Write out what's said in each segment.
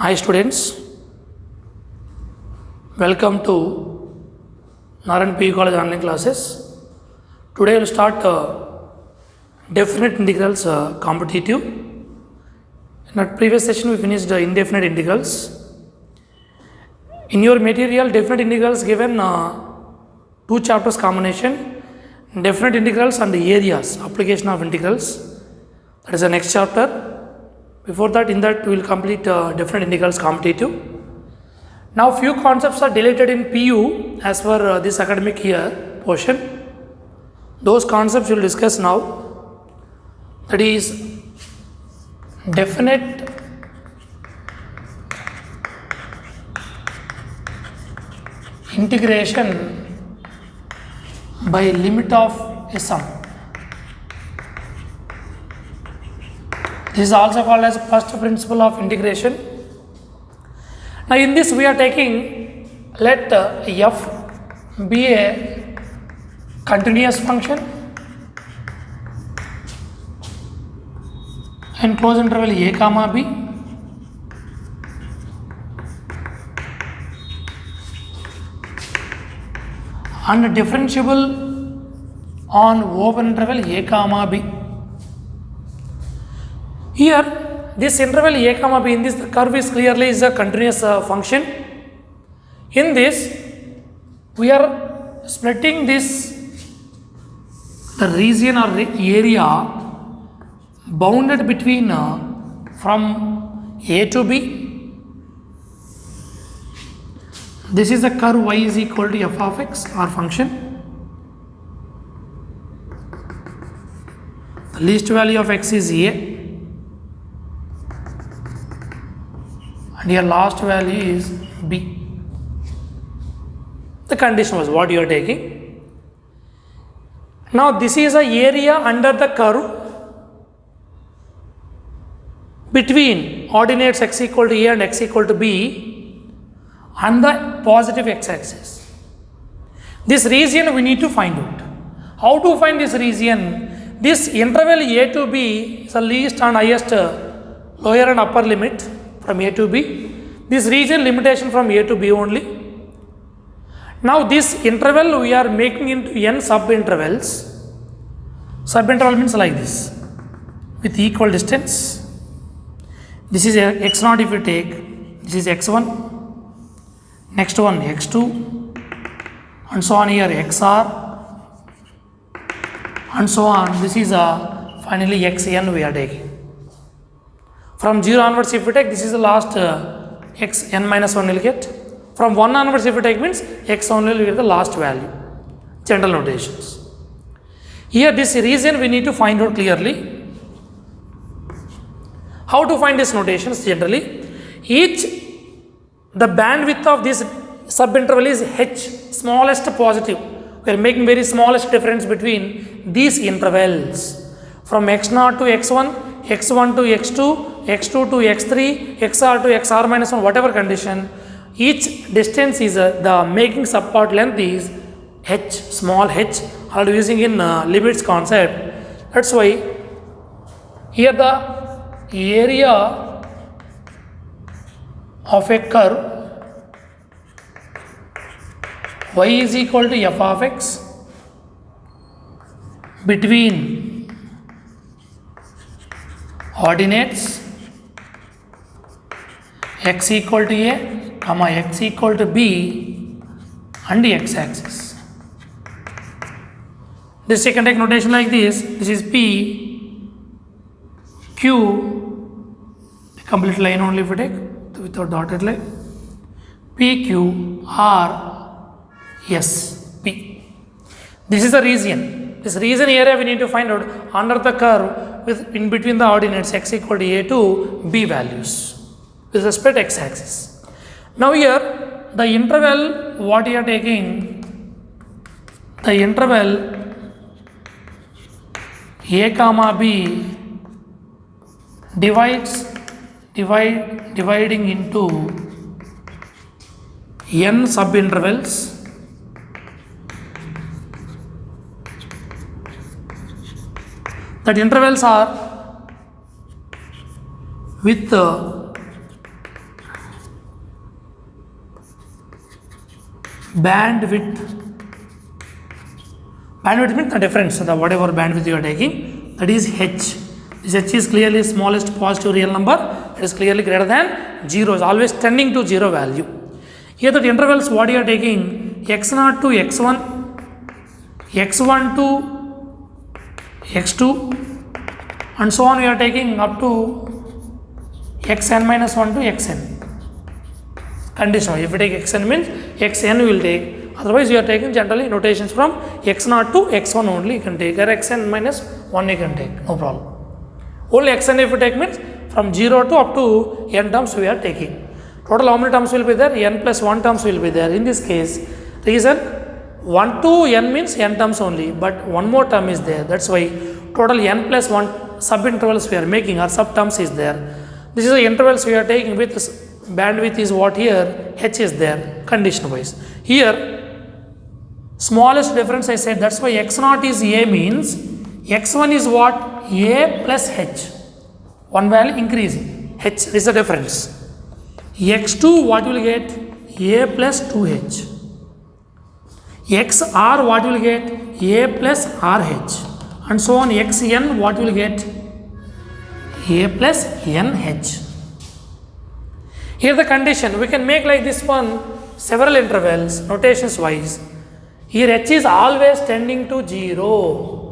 Hi students, welcome to Narayan PU College online classes. Today we will start definite integrals competitive. In our previous session we finished indefinite integrals. In your material definite integrals given two chapters combination, definite integrals and areas, application of integrals. That is the next chapter. Before that, in that we will complete definite integrals competitive. Now few concepts are deleted in PU as per this academic year portion. Those concepts we will discuss now. That is definite integration by limit of a sum. This is also called as first principle of integration. Now in this we are taking, let f be a continuous function and close interval a comma b, and differentiable on open interval a comma b. Here this interval a comma b, in this the curve is clearly is a continuous function. In this we are splitting this the region or area bounded between from a to b. This is the curve y is equal to f of x or function. The least value of x is a and your last value is b. The condition was what you are taking. Now this is a area under the curve between ordinates x equal to a and x equal to b and the positive x-axis. This region we need to find out. How to find this region? This interval a to b is the least and highest lower and upper limit from a to b. This region limitation from a to b only. Now this interval we are making into n sub-intervals. Sub-interval means like this, with equal distance. This is x0 if you take, this is x1, next one x2, and so on here xr, and so on. This is finally xn we are taking. From 0 onwards if you take, this is the last xn minus 1 will get. From 1 onwards if you take means x only will get the last value. General notations. Here this region we need to find out clearly. How to find these notations generally? The bandwidth of this subinterval is h, smallest positive. We are making very smallest difference between these intervals. From x0 to x1, x1 to x2, x2 to x3, xr to xr minus 1, whatever condition, each distance is the making subpart length is h, small h, already using in limits concept. That's why here the area of a curve y is equal to f of x between ordinates x equal to a, comma x equal to b and the x-axis. This you can take notation like this. This is p, q, complete line only if you take without dotted line, p, q, r, s, p. This is the region. This region area we need to find out under the curve with in between the ordinates x equal to a to b values with respect to x-axis. Now here the interval what you are taking, the interval a comma b dividing into n subintervals. That intervals are with bandwidth. Bandwidth means the difference, the whatever bandwidth you are taking, that is h. This h is clearly smallest positive real number. It is clearly greater than 0, is always tending to 0 value. Here the intervals what you are taking, x0 to x1, x1 to x2, and so on we are taking up to xn minus 1 to xn. Conditional. If you take xn means xn we will take. Otherwise, you are taking generally notations from x0 to x1 only. You can take, or xn minus 1 you can take, no problem. Only xn if you take means from 0 to up to n terms we are taking. Total how many terms will be there? N plus 1 terms will be there. In this case, reason 1 to n means n terms only, but one more term is there. That's why total n plus 1 sub intervals we are making, or sub terms is there. This is the intervals we are taking with bandwidth is what here, h is there, condition wise. Here, smallest difference I said, that's why x0 is a means x1 is what? A plus h. One value increasing. H is the difference. x2 what you will get? A plus 2h. xr what you will get? A plus rh. And so on. xn what you will get? A plus nh. Here the condition, we can make like this one, several intervals, notations wise. Here h is always tending to 0.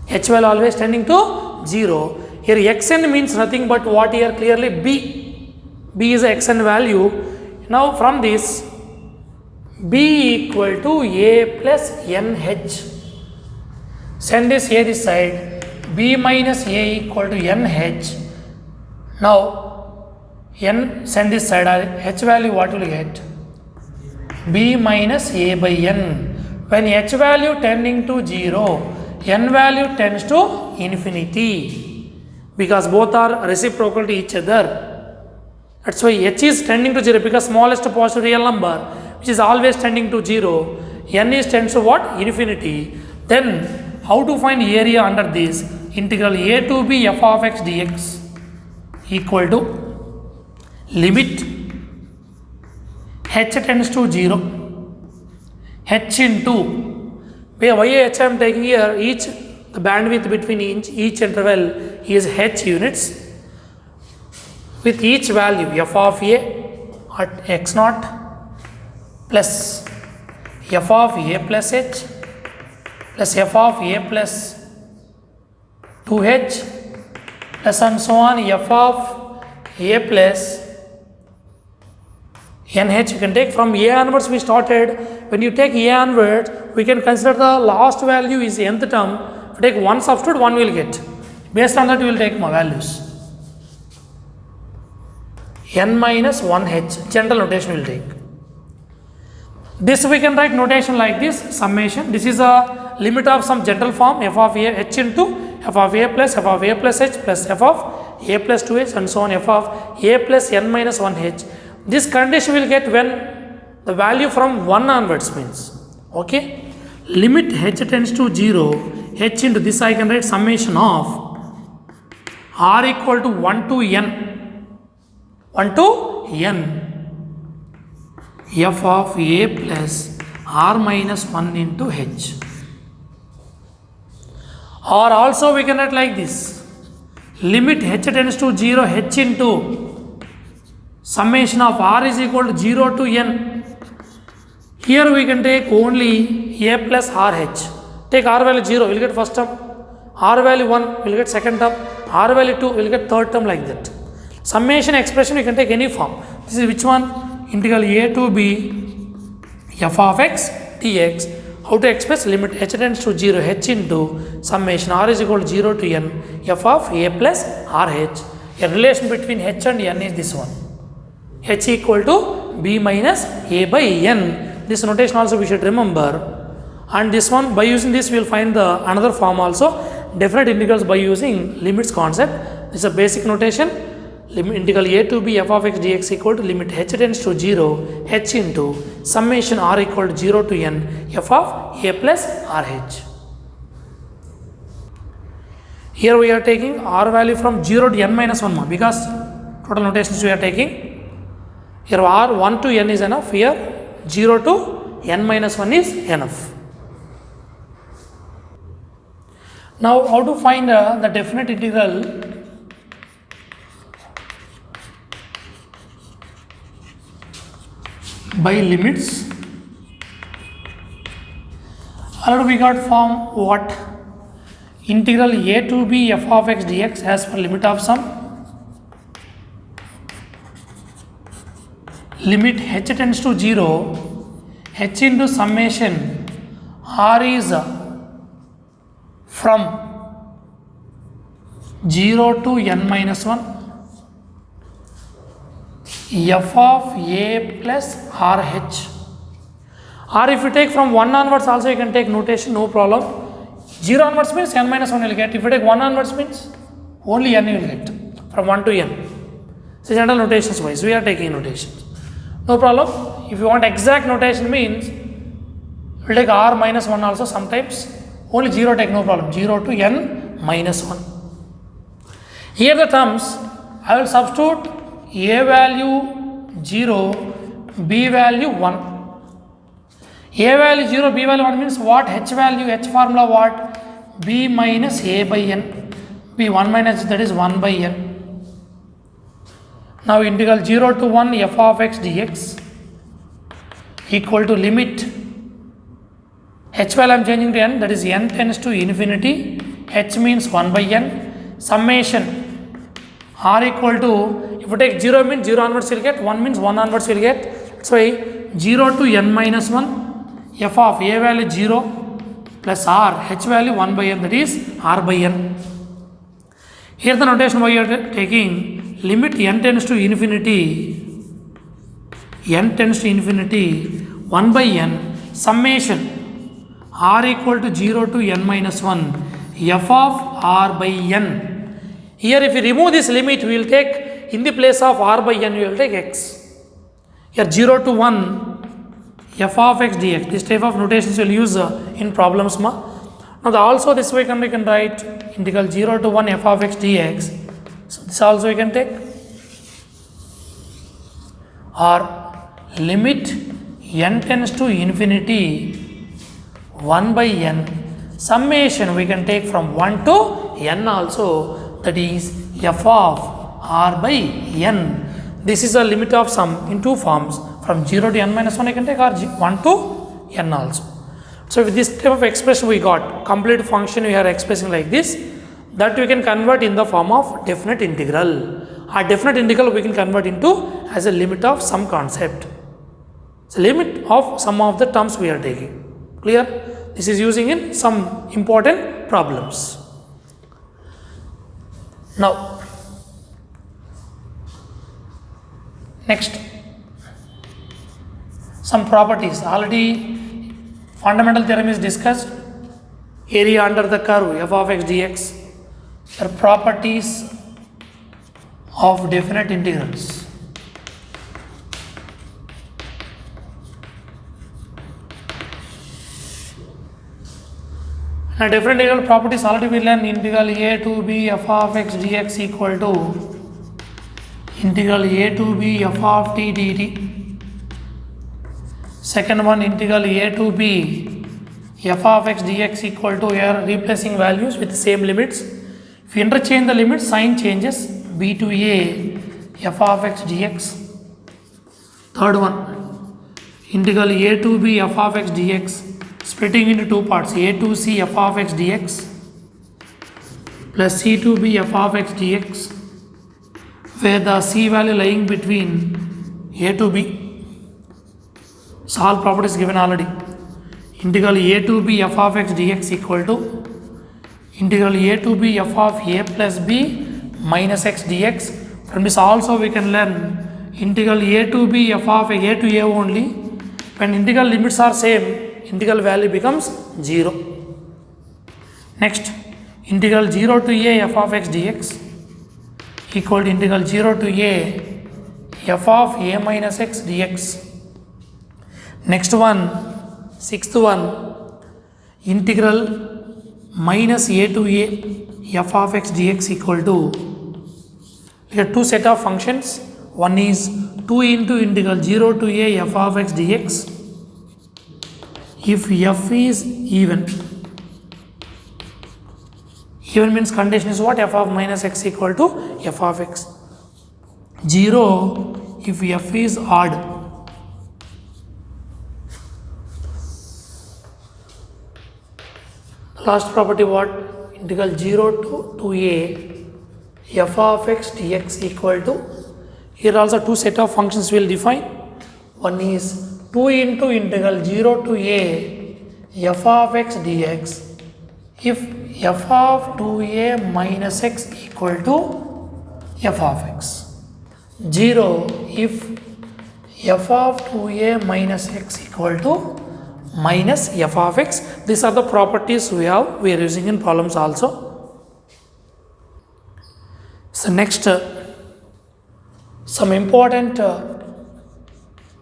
H value always tending to 0. Here xn means nothing but what here clearly b. B is a xn value. Now from this, b equal to a plus nh. Send this here this side. B minus a equal to nh. Now n send this side, h value what will you get? B minus a by n. When h value tending to 0, n value tends to infinity, because both are reciprocal to each other. That's why h is tending to 0, because smallest positive real number which is always tending to 0, n is tends to what? Infinity. Then how to find area under this? Integral a to b f of x dx equal to limit h tends to 0, h into, why h I am taking here, each the bandwidth between each interval is h units, with each value f of a at x0 plus f of a plus h plus f of a plus 2h plus and so on f of a plus nh. You can take from a onwards we started. When you take a onwards, we can consider the last value is nth term. If you take one substitute, one will get. Based on that, we will take more values. N minus 1h, general notation will take. This we can write notation like this, summation. This is a limit of some general form, f of a h into f of a plus h plus f of a plus 2h and so on, f of a plus n minus 1h. This condition will get when the value from 1 onwards means, okay. Limit h tends to 0, h into this I can write summation of r equal to 1 to n, 1 to n, f of a plus r minus 1 into h. Or also we can write like this, limit h tends to 0, h into summation of r is equal to 0 to n. Here we can take only a plus rh. Take r value 0, we'll get first term. R value 1, we'll get second term. R value 2, we'll get third term, like that. Summation expression, you can take any form. This is which one? Integral a to b f of x dx. How to express? Limit h tends to 0, h into summation r is equal to 0 to n, f of a plus rh. A relation between h and n is this one. H equal to b minus a by n. This notation also we should remember. And this one, by using this we will find the another form also, definite integrals by using limits concept. This is a basic notation. Integral a to b f of x dx equal to limit h tends to 0, h into summation r equal to 0 to n, f of a plus rh. Here we are taking r value from 0 to n minus 1 more, because total notations we are taking. Here r 1 to n is enough. Here 0 to n minus 1 is enough. Now how to find the definite integral by limits? Already we got form what? Integral a to b f of x dx as per limit of sum. Limit h tends to 0, h into summation r is from 0 to n minus 1 f of a plus rh. Or if you take from 1 onwards also you can take notation, no problem. 0 onwards means n minus 1 you will get. If you take 1 onwards means only n you will get from 1 to n. So general notations wise we are taking notations, no problem. If you want exact notation means you will take r minus 1 also sometimes. Only 0 take, no problem. 0 to n minus 1. Here the terms I will substitute a value 0, b value 1. A value 0, b value 1 means what? H value, h formula what? B minus a by n. B 1 minus, that is 1 by n. Now integral 0 to 1 f of x dx equal to limit h value I am changing to n, that is n tends to infinity, h means 1 by n, summation r equal to, if you take 0 means 0 onwards you will get, 1 means 1 onwards you will get. So 0 to n minus 1 f of a value 0 plus r, h value 1 by n, that is r by n. Here the notation we are taking limit n tends to infinity, n tends to infinity 1 by n, summation r equal to 0 to n minus 1 f of r by n. Here if you remove this limit we will take, in the place of r by n we will take x. Here 0 to 1 f of x dx, this type of notations we will use in problems. Now also this way we can write integral 0 to 1 f of x dx. So this also we can take, or limit n tends to infinity 1 by n, summation we can take from 1 to n also, that is f of r by n. This is a limit of sum in two forms, from 0 to n minus 1 I can take, or 1 to n also. So with this type of expression we got, complete function we are expressing like this, that we can convert in the form of definite integral. A definite integral we can convert into as a limit of some concept. So limit of some of the terms we are taking. Clear? This is using in some important problems. Now next, some properties. Already fundamental theorem is discussed. Area under the curve f of x dx. The properties of definite integrals. Now different integral properties already we learned. Integral a to b f of x dx equal to integral a to b f of t dt. Second one, integral a to b f of x dx equal to, here replacing values with the same limits. If you interchange the limits, sign changes. B to a f of x dx. Third one, integral a to b f of x dx, splitting into two parts, a to c f of x dx plus c to b f of x dx, where the c value lying between a to b. So all properties given already. Integral a to b f of x dx equal to integral a to b f of a plus b minus x dx. From this also we can learn integral a to b f of a to a only. When integral limits are same, integral value becomes 0. Next, integral 0 to a f of x dx equal to integral 0 to a f of a minus x dx. Next one, sixth one, integral minus a to a f of x dx equal to, here two set of functions. One is 2 into integral 0 to a f of x dx if f is even means condition is what? F of minus x equal to f of x. 0 if f is odd. Last property what? Integral 0 to 2a f of x dx equal to, here also two set of functions will define. One is 2 into integral 0 to a f of x dx if f of 2a minus x equal to f of x. 0 if f of 2a minus x equal to minus f of x. These are the properties we are using in problems also. So next, some important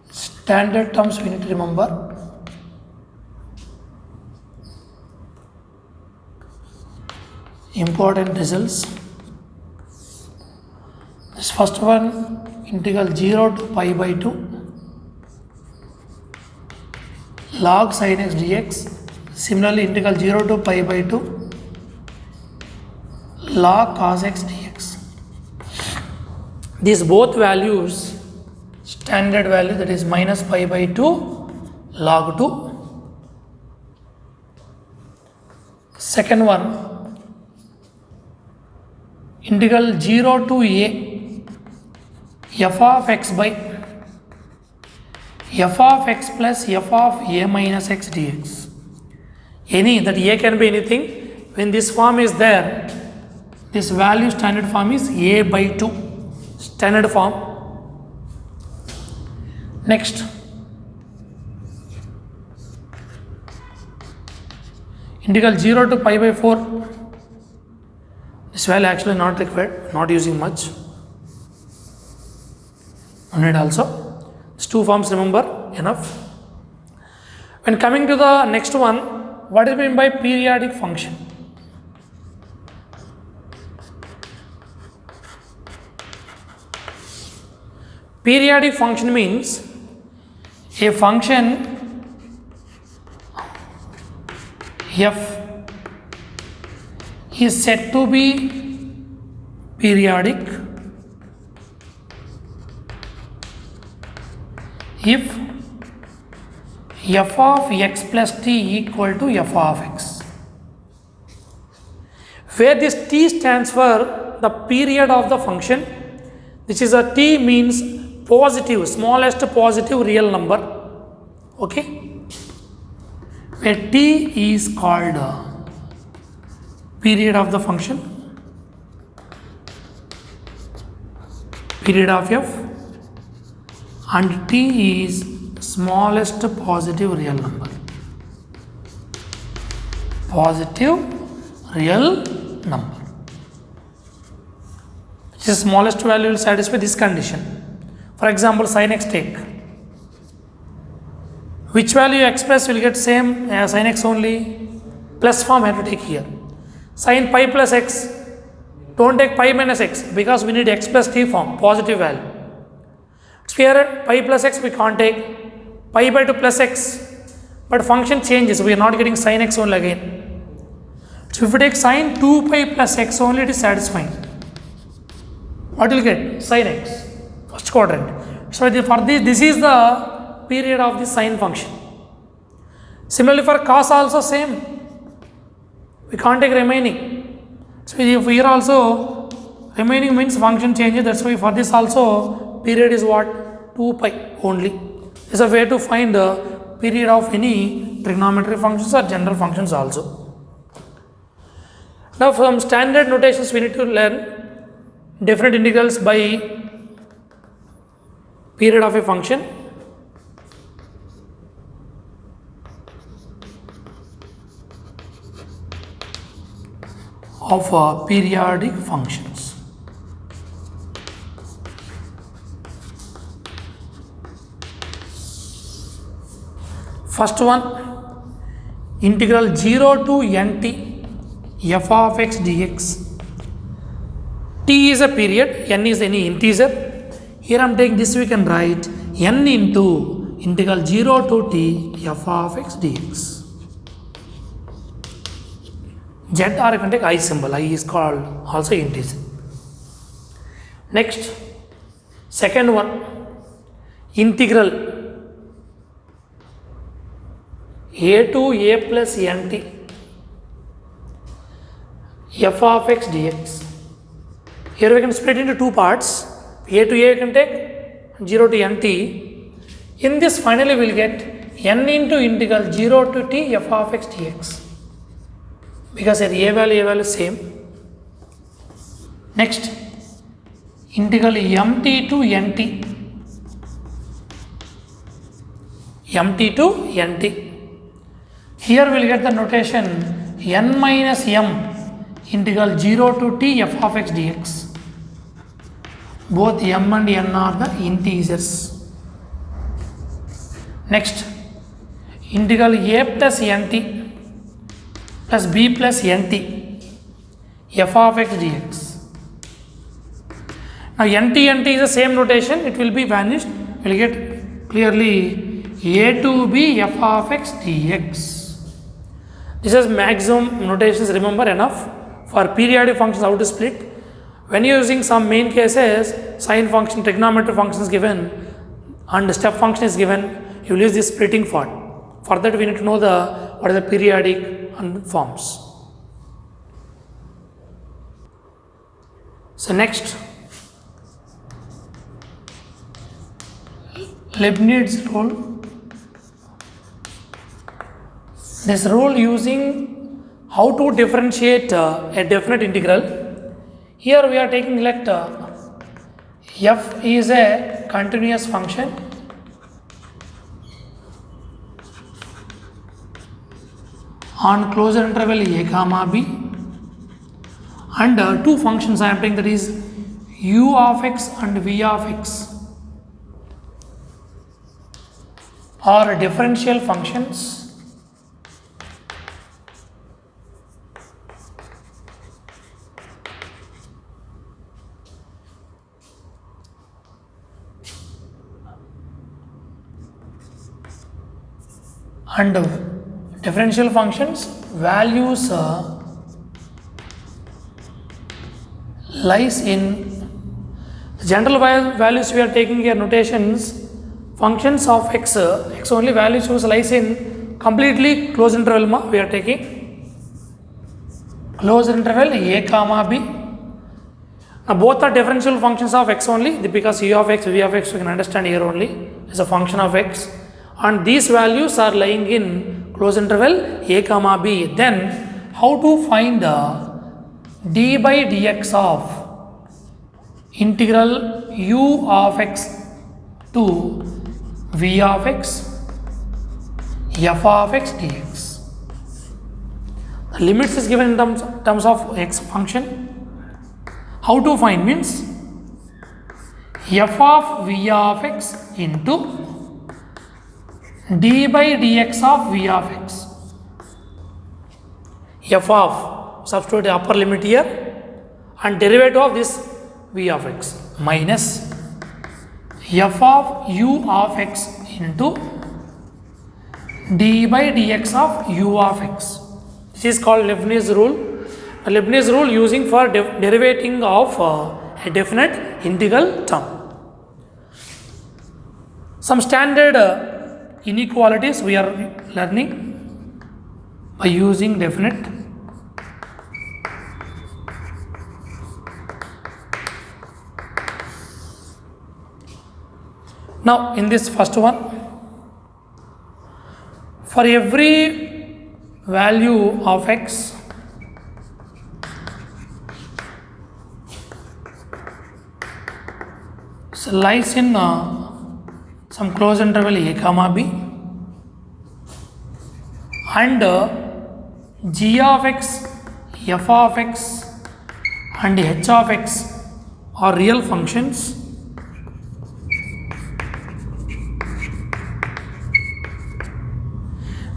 standard terms we need to remember. Important results. This first one, integral 0 to pi by 2 log sin x dx. Similarly, integral 0 to pi by 2 log cos x dx. These both values, standard value, that is minus pi by 2 log 2. Second one, integral 0 to a f of x by f of x plus f of a minus x dx. Any, that a can be anything. When this form is there, this value standard form is a by 2. Standard form. Next, integral 0 to pi by 4. This value actually not required, not using much. And also, these two forms remember enough. When coming to the next one, what is meant by periodic function? Periodic function means a function f is said to be periodic if f of x plus t equal to f of x, where this t stands for the period of the function, which is a t means positive, smallest positive real number, okay, where t is called period of the function, period of f, and t is smallest positive real number, positive real number. The smallest value will satisfy this condition. For example, sin x take. Which value you express will get same sin x only. Plus form have to take here. Sin pi plus x. Don't take pi minus x because we need x plus t form, positive value. So here pi plus x we can't take. Pi by 2 plus x. But function changes. We are not getting sin x only again. So if we take sin 2 pi plus x only, it is satisfying. What will get? Sin x. First quadrant. So for this is the period of the sine function. Similarly for cos also same. We can't take remaining. So if here also remaining means function changes. That's why for this also period is what? 2 pi only. This is a way to find the period of any trigonometry functions or general functions also. Now from standard notations we need to learn different integrals by period of a function. Of periodic functions. First one, integral 0 to nt f of x dx. T is a period, n is any integer. Here I am taking this, we can write n into integral 0 to t f of x dx. Z or you can take I symbol. I is called also integer. Next, second one, integral a to a plus nt f of x dx. Here we can split into two parts. A to a you can take 0 to nt. In this finally we will get n into integral 0 to t f of x dx, because here a value is same. Next, integral mt to nt, mt to nt. Here we will get the notation n minus m integral 0 to t f of x dx. Both m and n are the integers. Next, integral a plus nt plus b plus nt f of x dx. Now nt is the same notation, it will be vanished. We will get clearly a to b f of x dx. This is maximum notations, remember, enough. For periodic functions, how to split? When using some main cases, sine function, trigonometric function is given and step function is given, you will use this splitting part. For that we need to know what are the periodic and forms. So next, Leibniz rule. This rule using how to differentiate a definite integral. Here we are taking let f is a continuous function on closure interval a comma b, and two functions I am taking, that is u of x and v of x are differential functions and differential functions values lies in general values. We are taking here notations functions of x, x only values whose lies in completely closed interval we are taking closed interval a comma b. Now both are differential functions of x only, because u of x, v of x we can understand here only is a function of x, and these values are lying in closed interval a comma b. Then how to find d by dx of integral u of x to v of x f of x dx. The limits is given in terms of x function. How to find means f of v of x into d by dx of v of x. F of, substitute the upper limit here, and derivative of this v of x minus f of u of x into d by dx of u of x. This is called Leibniz rule. A Leibniz rule using for derivating of a definite integral term. Some standard inequalities we are learning by using definite. Now in this first one, for every value of x lies in some closed interval a comma b, and g of x, f of x and h of x are real functions,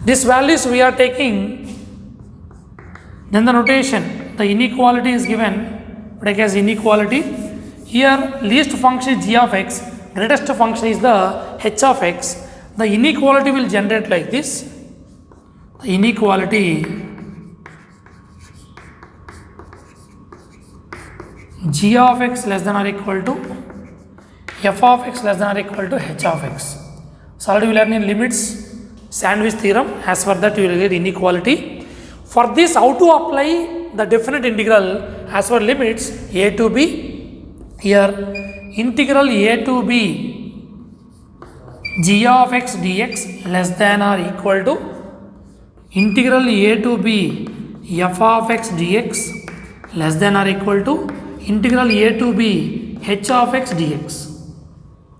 these values we are taking, then the notation, the inequality is given, take as inequality. Here least function is g of x, greatest function is the h of x. the inequality will generate like this. The inequality g of x less than or equal to f of x less than or equal to h of x. So already we learned in limits sandwich theorem. As for that you will get inequality. For this, how to apply the definite integral as for limits a to b? Here integral a to b g of x dx less than or equal to integral a to b f of x dx less than or equal to integral a to b h of x dx.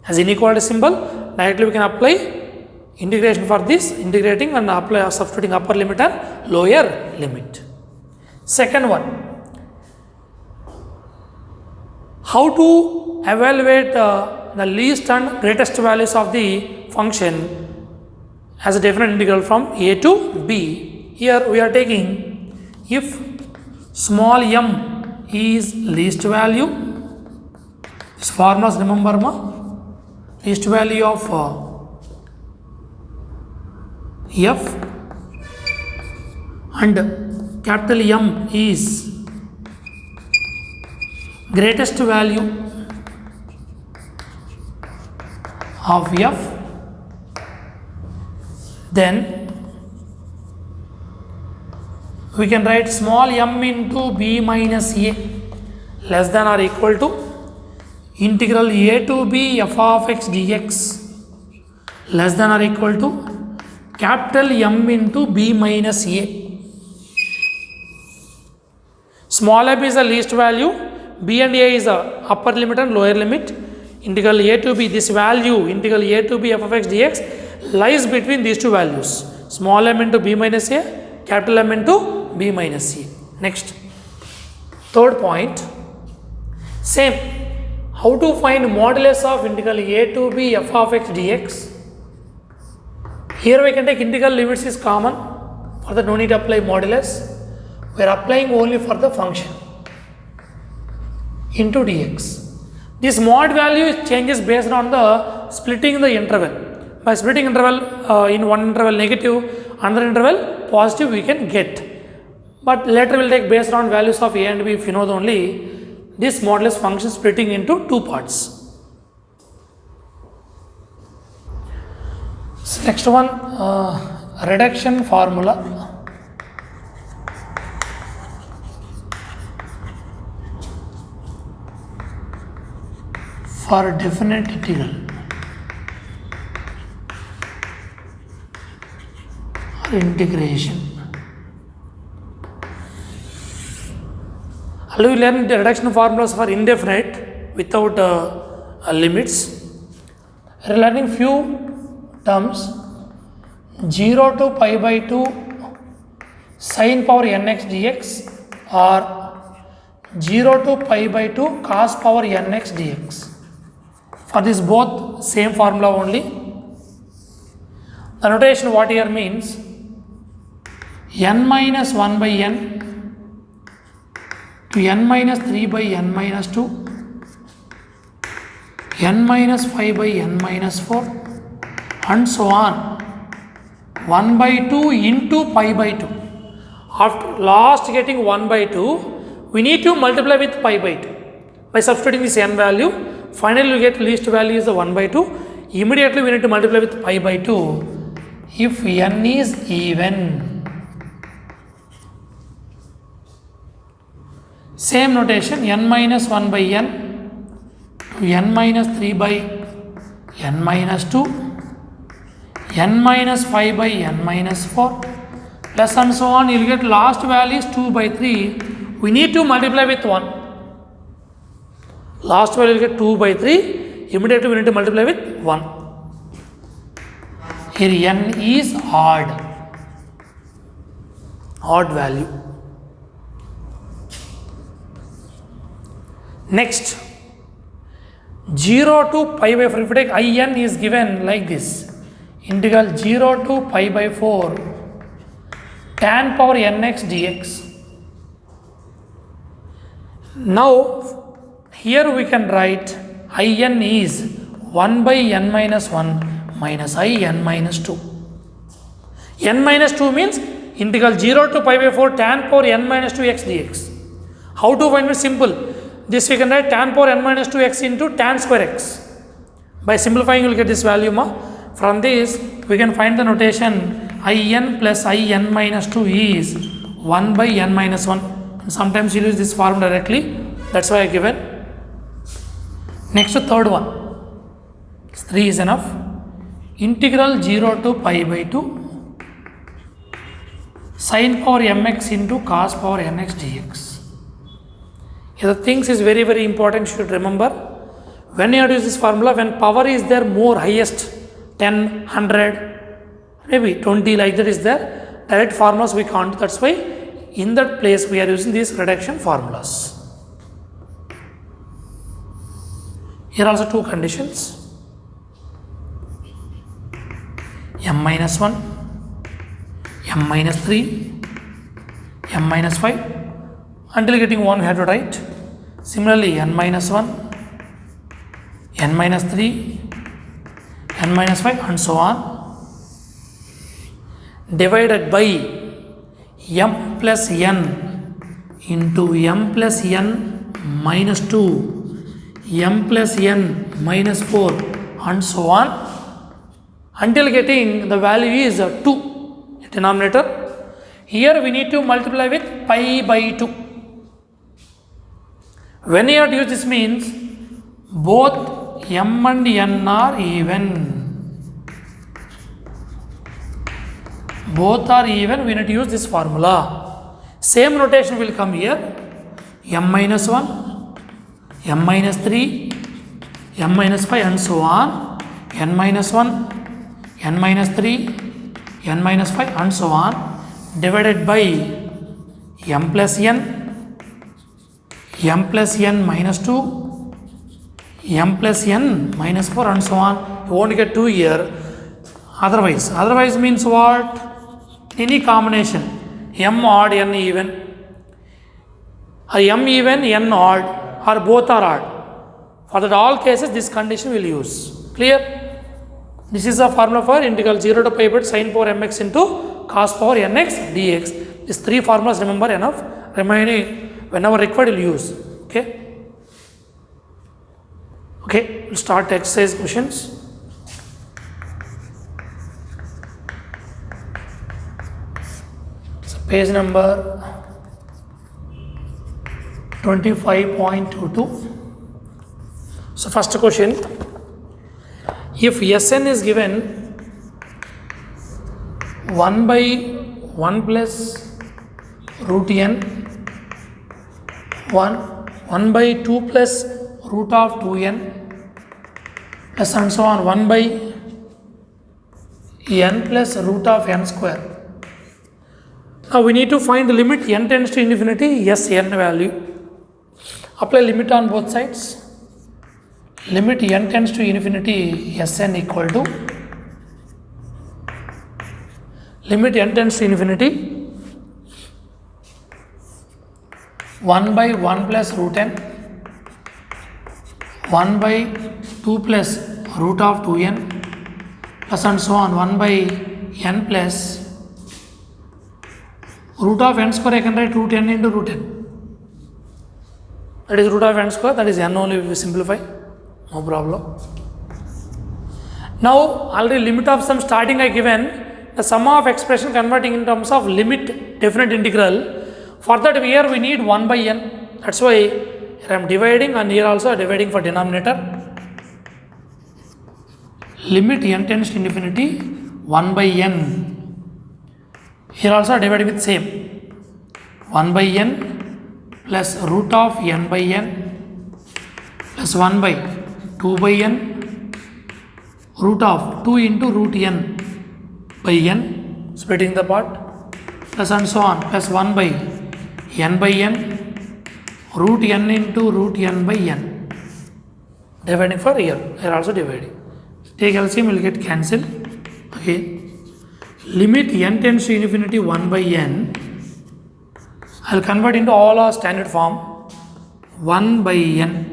As inequality symbol, directly we can apply integration for this, integrating and apply substituting upper limit and lower limit. Second one, how to evaluate the least and greatest values of the function as a definite integral from a to b. Here we are taking if small m is least value, this formulas remember ma, least value of f and capital M is greatest value of f, then we can write small m into b minus a less than or equal to integral a to b f of x dx less than or equal to capital M into b minus a. Small m is the least value, b and a is the upper limit and lower limit. Integral a to b, this value integral a to b f of x dx lies between these two values, small m into b minus a, capital M into b minus a. Next, third point, same, how to find modulus of integral a to b f of x dx. Here we can take integral limits is common, for that no need to apply modulus, we are applying only for the function into dx. This mod value changes based on the splitting the interval. By splitting interval in one interval negative, another interval positive we can get. But later we will take based on values of a and b, if you know only this modulus function splitting into two parts. So next one, reduction formula. For definite integral or integration. Already we learned the reduction formulas for indefinite without limits. We are learning few terms, 0 to pi by 2 sin power nx dx or 0 to pi by 2 cos power nx dx. For this both same formula only. The notation what here means, n minus 1 by n to n minus 3 by n minus 2, n minus 5 by n minus 4 and so on, 1 by 2 into pi by 2. After last getting 1 by 2, we need to multiply with pi by 2. By substituting this n value, finally we get least value is the 1 by 2. Immediately we need to multiply with pi by 2 if n is even. Same notation, n minus 1 by n to n minus 3 by n minus 2, n minus 5 by n minus 4 plus and so on. You will get last value is 2 by 3. We need to multiply with 1. Last value will get 2 by 3. Immediately we need to multiply with 1. Here n is odd value. Next, 0 to pi by 4, if you take in is given like this, integral 0 to pi by 4 tan power nx dx. Now here we can write in is 1 by n minus 1 minus I n minus 2. N minus 2 means integral 0 to pi by 4 tan power n minus 2 x dx. How to find it? Simple. This we can write tan power n minus 2 x into tan square x. By simplifying you will get this value. From this we can find the notation in plus in minus 2 is 1 by n minus 1. Sometimes you use this form directly. That's why I given. Next third one. 3 is enough. Integral 0 to pi by 2 sin power mx into cos power nx dx. The things is very important, you should remember. When you use this formula, when power is there more highest 10, 100, maybe 20 like that is there, direct formulas we can't. That's why in that place we are using these reduction formulas. Here also two conditions. M minus 1, m minus 3, m minus 5. Until getting 1 we have to write. Similarly n minus 1, n minus 3, n minus 5 and so on. Divided by m plus n into m plus n minus 2, m plus n minus 4 and so on, until getting the value is 2 denominator. Here we need to multiply with pi by 2. When you have to use this means both m and n are even. Both are even, we need to use this formula. Same notation will come here. M minus 1, m minus 3, m minus 5 and so on. N minus 1, n minus 3, n minus 5 and so on. Divided by m plus n, m plus n minus 2, m plus n minus 4 and so on. You won't get 2 here. Otherwise means what? Any combination, m odd, n even, or m even, n odd, or both are odd. For that all cases this condition will use. Clear? This is the formula for integral 0 to pi by sin power mx into cos power nx dx. These three formulas remember enough. Remaining whenever required will use. Okay, we'll start exercise questions. So page number 25.22. So first question, if Sn is given 1 by 1 plus root n, 1 by 2 plus root of 2n plus and so on, 1 by n plus root of n square. Now we need to find the limit n tends to infinity, Sn value. Apply limit on both sides. Limit n tends to infinity, Sn equal to limit n tends to infinity 1 by 1 plus root n, 1 by 2 plus root of 2n plus and so on, 1 by n plus root of n square. I can write root n into root n. That is root of n square, that is n only. We simplify, no problem. Now already limit of sum starting I given, the sum of expression converting in terms of limit definite integral. For that here we need 1 by n. That's why here I am dividing, and here also dividing for denominator. Limit n tends to infinity 1 by n. Here also divided with same 1 by n plus root of n by n plus 1 by 2 by n root of 2 into root n by n, splitting the part, plus and so on, plus 1 by n by n root n into root n by n, dividing for here also dividing. Take LCM, will get cancelled. Okay, limit n tends to infinity 1 by n. I will convert into all our standard form. 1 by n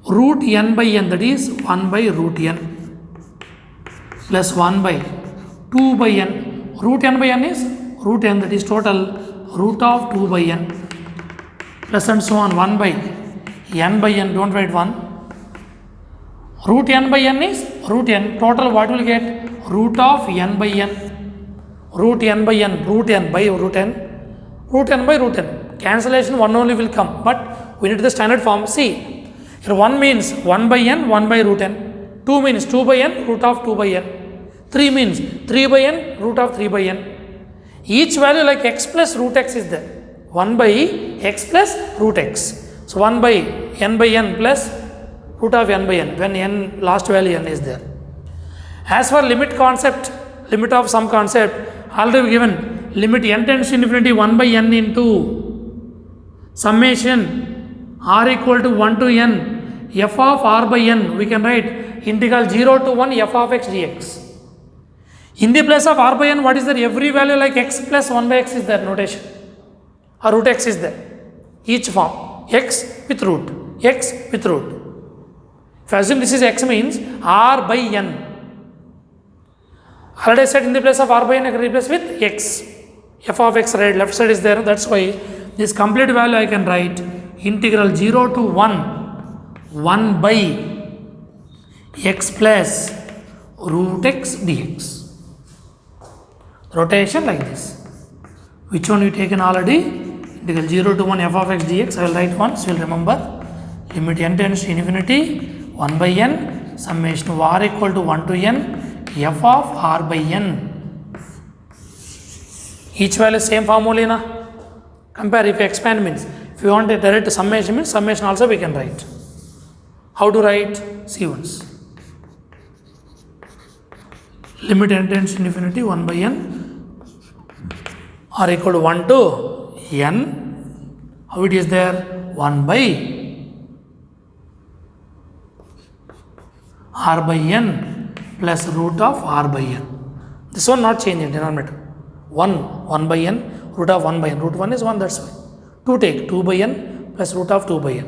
root n by n, that is 1 by root n plus 1 by 2 by n. Root n by n is root n, that is total root of 2 by n plus and so on 1 by n by n, don't write 1. Root n by n is root n, total what will get? Root of n by n. Root n by n, root n by root n, root n by root n. Cancellation 1 only will come, but we need the standard form. See, here 1 means 1 by n, 1 by root n. 2 means 2 by n, root of 2 by n. 3 means 3 by n, root of 3 by n. Each value like x plus root x is there. 1 by x plus root x. So 1 by n plus root of n by n, when n last value n is there. As for limit concept, limit of some concept, already given limit n tends to infinity 1 by n into summation r equal to 1 to n f of r by n. We can write integral 0 to 1 f of x dx. In the place of r by n, what is there? Every value like x plus 1 by x is there notation, or root x is there. Each form x with root, x with root. If I assume this is x means r by n. Already said in the place of r by n I can replace with x. F of x, right, left side is there. That's why this complete value I can write integral 0 to 1 by x plus root x dx. Rotation like this. Which one you taken already? Integral 0 to 1 f of x dx. I will write once, you will remember. Limit n tends to infinity 1 by n summation of r equal to 1 to n f of r by n. Each value same formula na. Compare, if you expand means, if you want a direct summation means summation also we can write. How to write? See once. Limit n tends to infinity 1 by n r equal to 1 to n. How it is there? 1 by r by n plus root of r by n. This one not changing denominator. 1 by n, root of 1 by n. Root 1 is 1, that's why. 2 take 2 by n plus root of 2 by n.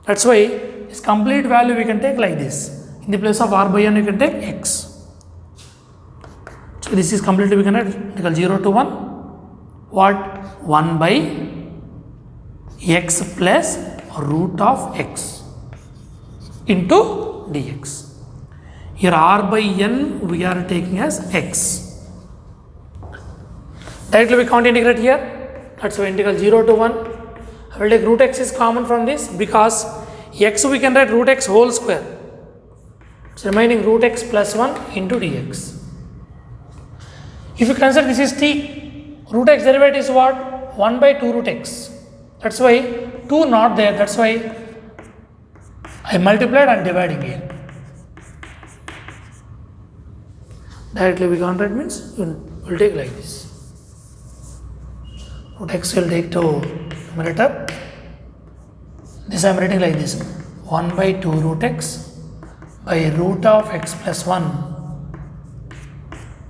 That's why this complete value we can take like this. In the place of r by n, you can take x. So this is completely we can write integral 0 to 1. What? 1 by x plus root of x into dx. Here r by n we are taking as x. Directly we can't integrate here. That's why integral 0 to 1. I will take root x is common from this, because x we can write root x whole square. So remaining root x plus 1 into dx. If you consider this is t, root x derivative is what? 1 by 2 root x. That's why 2 not there. That's why I multiplied and dividing here. Directly we can't write means we will take like this. Root x will take to numerator. This I am writing like this. 1 by 2 root x by root of x plus 1.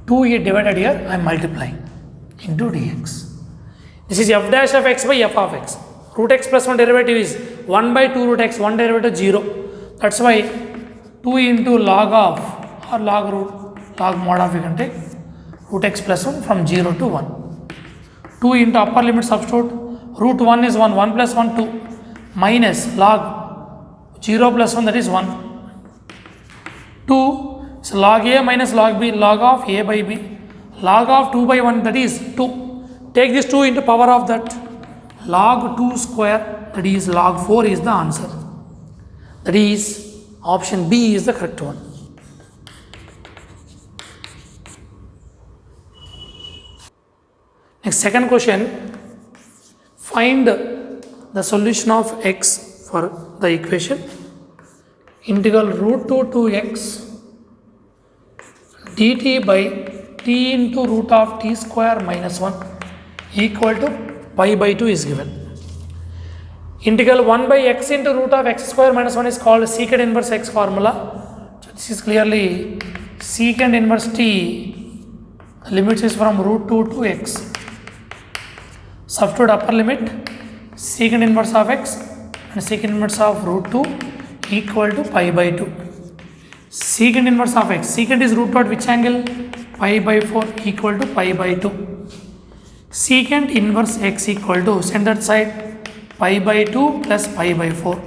2 here divided here, I am multiplying into dx. This is f dash of x by f of x. Root x plus 1 derivative is 1 by 2 root x, 1 derivative 0. That's why 2 into log of or log root, log mod of you can take root x plus 1 from 0 to 1. 2 into upper limit substitute, root 1 is 1, 1 plus 1 2, minus log 0 plus 1 that is 1. 2, so log a minus log b, log of a by b, log of 2 by 1 that is 2. Take this 2 into power of that, log 2 square, that is log 4 is the answer. That is option B is the correct one. Next, second question, find the solution of x for the equation integral root 2 to x dt by t into root of t square minus 1 equal to pi by 2 is given. Integral 1 by x into root of x square minus 1 is called secant inverse x formula. So this is clearly secant inverse t, the limits is from root 2 to x. Substitute upper limit secant inverse of x and secant inverse of root 2 equal to pi by 2. secant inverse of x. Secant is root at which angle? Pi by 4 equal to pi by 2. Secant inverse x equal to, send that side, pi by 2 plus pi by 4.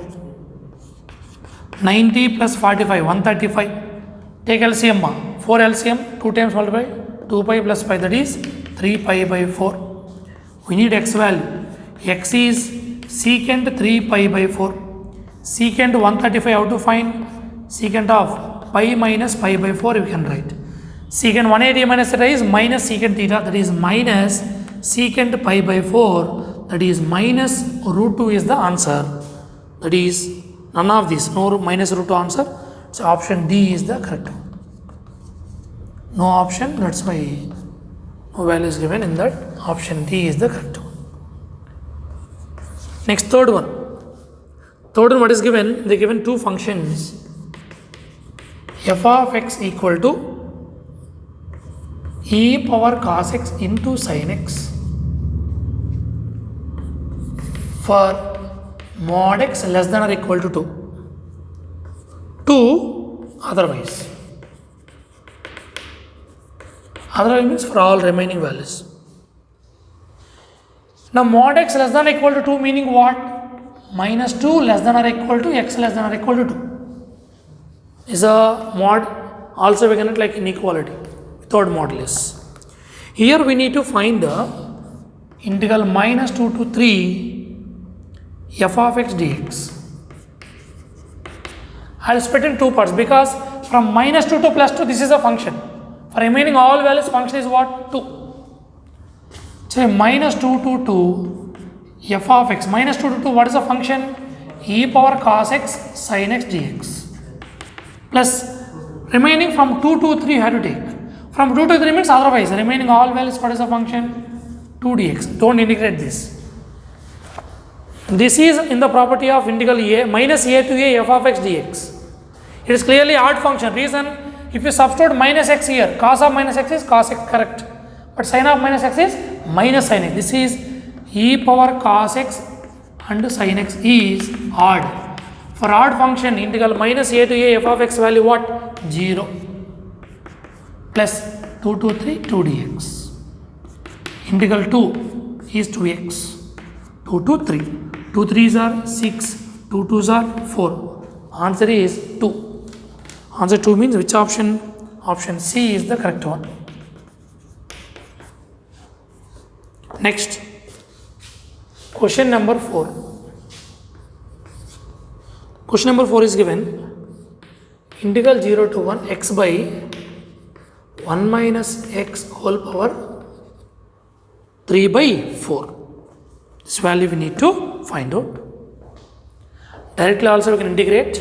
90 plus 45, 135. Take LCM, 4 LCM, 2 times multiply, 2 pi plus pi, that is 3 pi by 4. We need x value. X is secant 3 pi by 4. Secant 135, how to find? Secant of pi minus pi by 4 we can write. Secant 180 minus theta is minus secant theta, that is minus secant pi by 4, that is minus root 2 is the answer. That is none of this, no minus root 2 answer. So option D is the correct one. No option, that's why no value is given in that. Option D is the correct one. Next, third one. Third one, what is given? They given two functions. F of x equal to e power cos x into sin x for mod x less than or equal to 2. 2 otherwise. Otherwise means for all remaining values. Now mod x less than or equal to 2 meaning what? Minus 2 less than or equal to x less than or equal to 2. Is a mod, also we can write like inequality without modulus. Here we need to find the integral minus 2 to 3 f of x dx. I will split in two parts because from minus 2 to plus 2 this is a function. For remaining all values function is what? 2. So minus 2 to 2 f of x. Minus 2 to 2 what is the function? E power cos x sin x dx. Plus remaining from 2 to 3 you have to take. From 2 to 3 means otherwise remaining all values what is the function? 2 dx. Don't integrate this. This is in the property of integral a minus a to a f of x dx. It is clearly odd function. Reason, if you substitute minus x here, cos of minus x is cos x, correct. But sin of minus x is minus sin x. This is e power cos x and sin x is odd. For odd function, integral minus a to a f of x value what? 0 plus 2 to 3 2 dx. Integral 2 is 2x. 2 to 3. 2 3s are 6. 2 2s are 4. Answer is 2. Answer 2 means which option? Option C is the correct one. Next, question number 4. Question number 4 is given integral 0 to 1 x by 1 minus x whole power 3 by 4. This value we need to find out. Directly also we can integrate.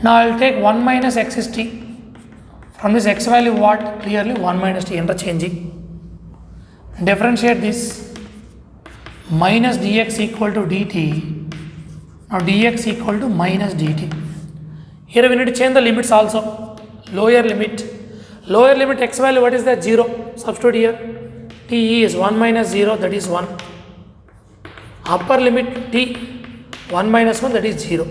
Now I will take 1 minus x is t. From this x value what? Clearly 1 minus t, interchanging. Differentiate this. Minus dx equal to dt. Now dx equal to minus dt. Here we need to change the limits also. Lower limit. Lower limit x value what is that? 0. Substitute here. T is 1 minus 0, that is 1. Upper limit t 1 minus 1, that is 0.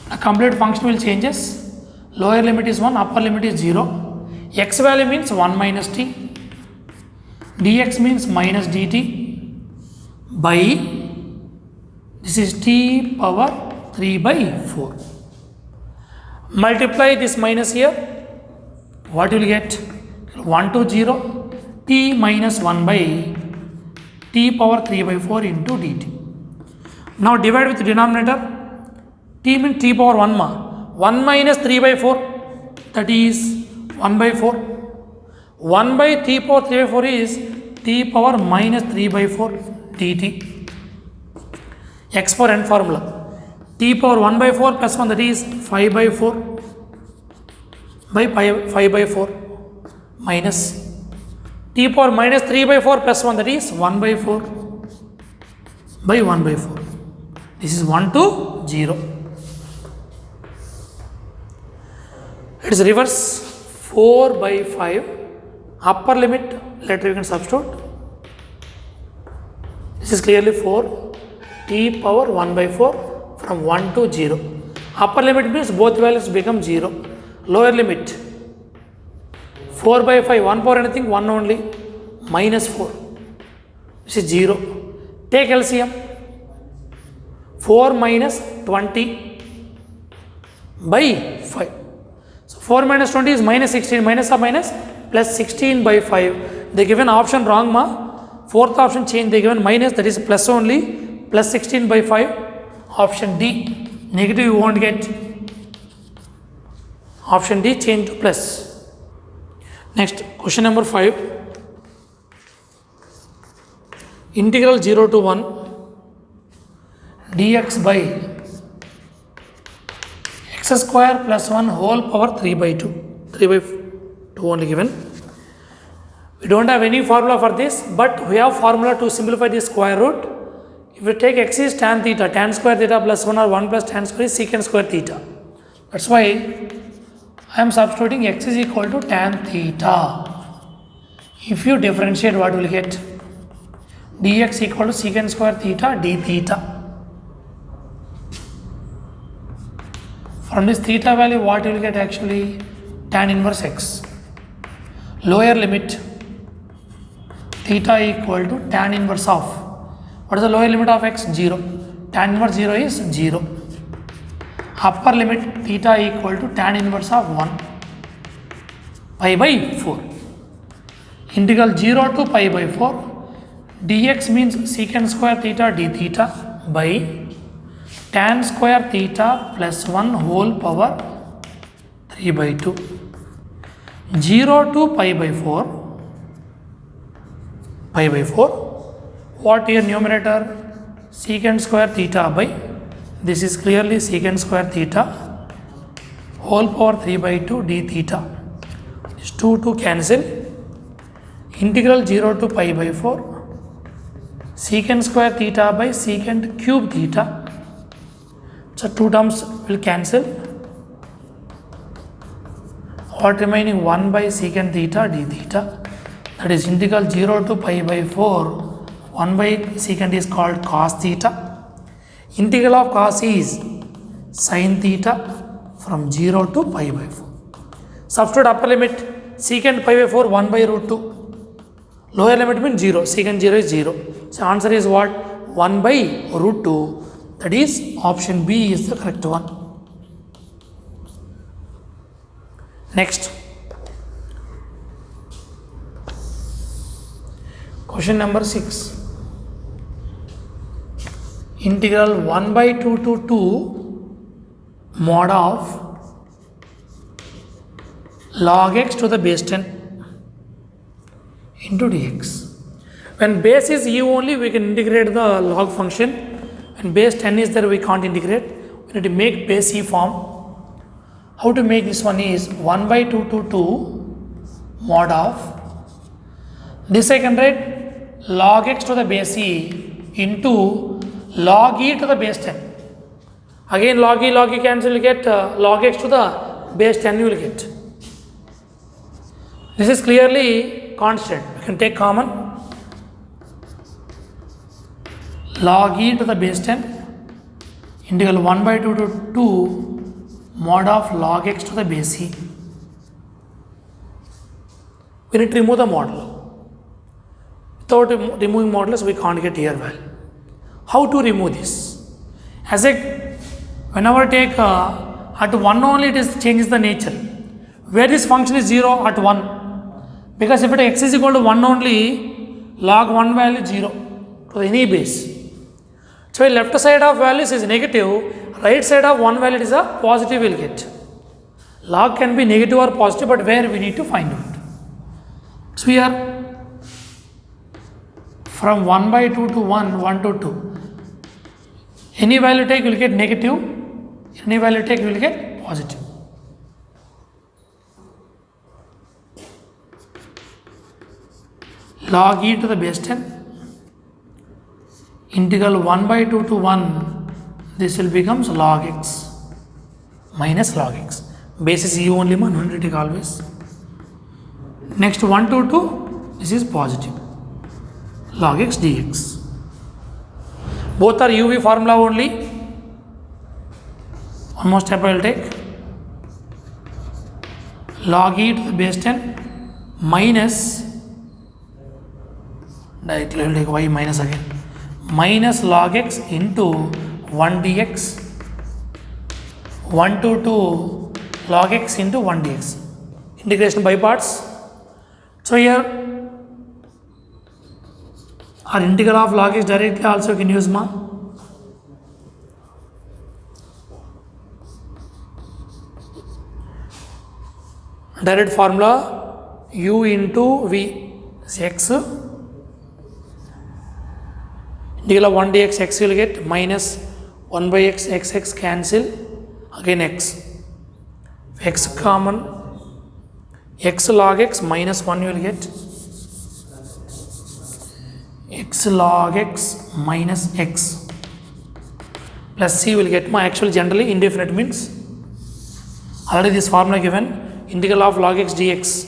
The complete function will changes. Lower limit is 1, upper limit is 0. X value means 1 minus t. Dx means minus dt by, this is t power 3 by 4. Multiply this minus here. What you will get? 1 to 0. T minus 1 by t power 3 by 4 into dt. Now divide with the denominator. T means t power 1 ma. 1 minus 3 by 4, that is 1 by 4. 1 by t power 3 by 4 is t power minus 3 by 4 dt. X power n formula. T power 1 by 4 plus 1, that is 5 by 4 by 5 by 4 minus t power minus 3 by 4 plus 1, that is 1 by 4 by 1 by 4. This is 1 to 0. It is reverse. 4 by 5. Upper limit, later you can substitute. This is clearly 4. T power 1 by 4 from 1 to 0. Upper limit means both values become 0. Lower limit 4 by 5, 1 power anything, 1 only, minus 4. This is 0. Take LCM. 4 minus 20 by 5. So 4 minus 20 is minus 16. Minus or minus? Plus 16 by 5. They given option wrong ma. Fourth option change. They given minus, that is plus only. Plus 16 by 5. Option D. Negative you won't get. Option D change to plus. Next, question number 5. Integral 0 to 1 dx by x square plus 1 whole power 3 by 2. 3 by 2 only given. We don't have any formula for this, but we have formula to simplify the square root. If we take x is tan theta, tan square theta plus 1 or 1 plus tan square is secant square theta. That's why I am substituting x is equal to tan theta. If you differentiate, what will you get? Dx equal to secant square theta d theta. From this theta value, what you will get actually? Tan inverse x. Lower limit theta equal to tan inverse of. What is the lower limit of x? 0. Tan inverse 0 is 0. Upper limit theta equal to tan inverse of 1 pi by 4. Integral 0 to pi by 4 dx means secant square theta d theta by tan square theta plus 1 whole power 3 by 2. 0 to pi by 4. Pi by 4. What here numerator? Secant square theta by, this is clearly secant square theta whole power 3 by 2 d theta. This 2 to cancel. Integral 0 to pi by 4 secant square theta by secant cube theta. So 2 terms will cancel. What remaining? 1 by secant theta d theta. That is integral 0 to pi by 4. 1 by secant is called cos theta. Integral of cos is sin theta from 0 to pi by 4. Substitute upper limit secant pi by 4 1 by root 2. Lower limit means 0. Secant 0 is 0. So answer is what? 1 by root 2. That is option B is the correct one. Next. Question number 6. Integral 1 by 2 to 2 mod of log x to the base 10 into dx. When base is u only, we can integrate the log function. When base 10 is there, we can't integrate. We need to make base e form. How to make this one is 1 by 2 to 2 mod of, this I can write log x to the base e into log e to the base 10. Again log e cancel, you get log x to the base 10 you will get. This is clearly constant. You can take common. Log e to the base 10 integral 1 by 2 to 2 mod of log x to the base e. We need to remove the model. Without removing modulus, we can't get here value. How to remove this? As a whenever take at 1 only, it is changes the nature. Where this function is 0 at 1, because if it x is equal to 1 only, log 1 value 0 to any base. So left side of values is negative, right side of 1 value is a positive will get. Log can be negative or positive, but where we need to find out. So here from 1 by 2 to 1, 1 to 2. Any value take you will get negative, any value take you will get positive. Log e to the base 10 integral 1 by 2 to 1, this will becomes log x minus log x. Base is u only, man, don't take always. Next 1 to 2, this is positive. Log x dx. Both are uv formula only. One more step I will take. Log e to the base 10 minus, directly I will take y minus again, minus log x into 1 dx, 1 to 2 log x into 1 dx. Integration by parts. So here our integral of log x directly also you can use ma. Direct formula u into v is x. Integral of 1 dx x will get minus 1 by x, x cancel, again x. X common, x log x minus 1 you will get. X log x minus x plus c will get my actual generally indefinite means already this formula given. Integral of log x dx,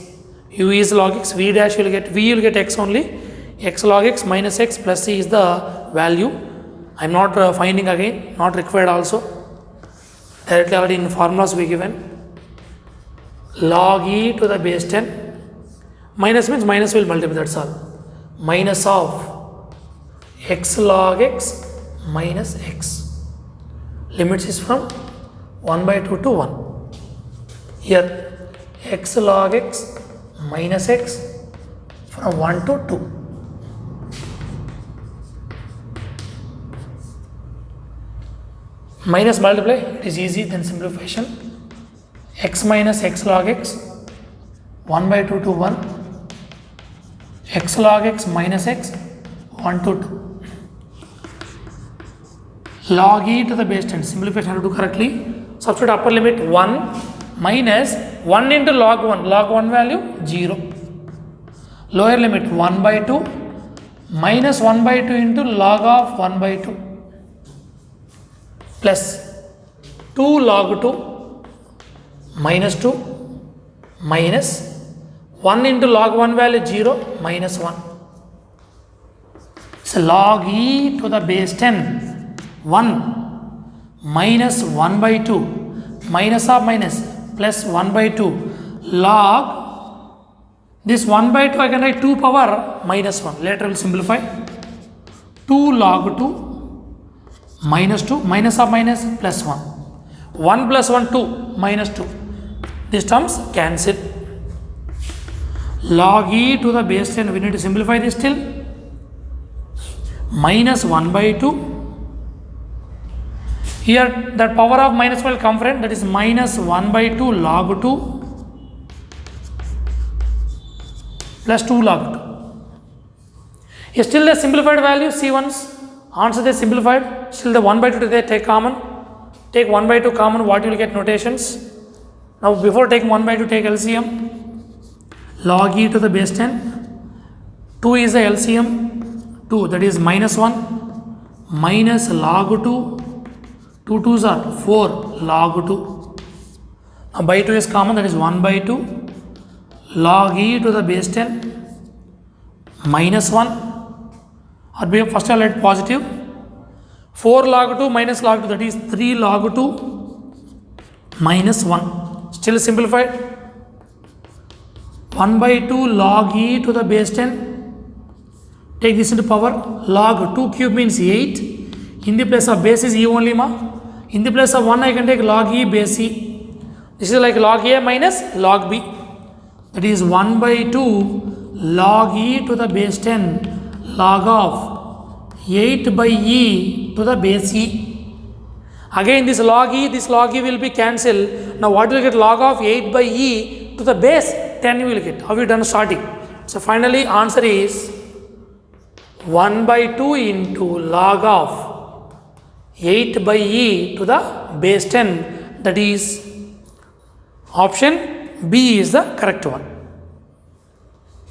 u is log x, v dash will get, v will get x only, x log x minus x plus c is the value. I am not finding again, not required also, directly already in formulas we given. Log e to the base 10 minus means minus will multiply, that's all, minus of x log x minus x, limits is from 1 by 2 to 1. Here x log x minus x from 1 to 2. Minus multiply, it is easy, then simplification. X minus x log x 1 by 2 to 1, x log x minus x 1 to 2. Log e to the base 10, simplification I have to do correctly. Substitute upper limit 1 minus 1 into log 1 value 0. Lower limit 1 by 2 minus 1 by 2 into log of 1 by 2 plus 2 log 2 minus 2 minus 1 into log 1 value 0 minus 1. So log e to the base 10 1 minus 1 by 2 minus of minus plus 1 by 2 log this 1 by 2 I can write 2 power minus 1. Later I will simplify. 2 log 2 minus 2 minus of minus plus 1. 1 plus 1 2 minus 2. These terms cancel. Log e to the base 10 we need to simplify this till minus 1 by 2. Here that power of minus will come from, that is minus 1 by 2 log 2 plus 2 log 2. Is still the simplified value, see once, answer the simplified, still the 1 by 2 they take common, take 1 by 2 common, what you will get notations. Now before taking 1 by 2 take LCM, log e to the base 10, 2 is the LCM, 2 that is minus 1 minus log 2, 2 2s are 4 log 2. Now by 2 is common, that is 1 by 2 log e to the base 10 minus 1, or first I'll write positive, 4 log 2 minus log 2, that is 3 log 2 minus 1, still simplified. 1 by 2 log e to the base 10, take this into power, log 2 cube means 8, in the place of base is e only ma, in the place of 1 I can take log e base e, this is like log a minus log b, that is 1 by 2 log e to the base 10 log of 8 by e to the base e. Again this log e will be cancelled. Now what will get, log of 8 by e to the base 10 you will get. How you done starting? So finally answer is 1 by 2 into log of 8 by e to the base 10, that is option B is the correct one.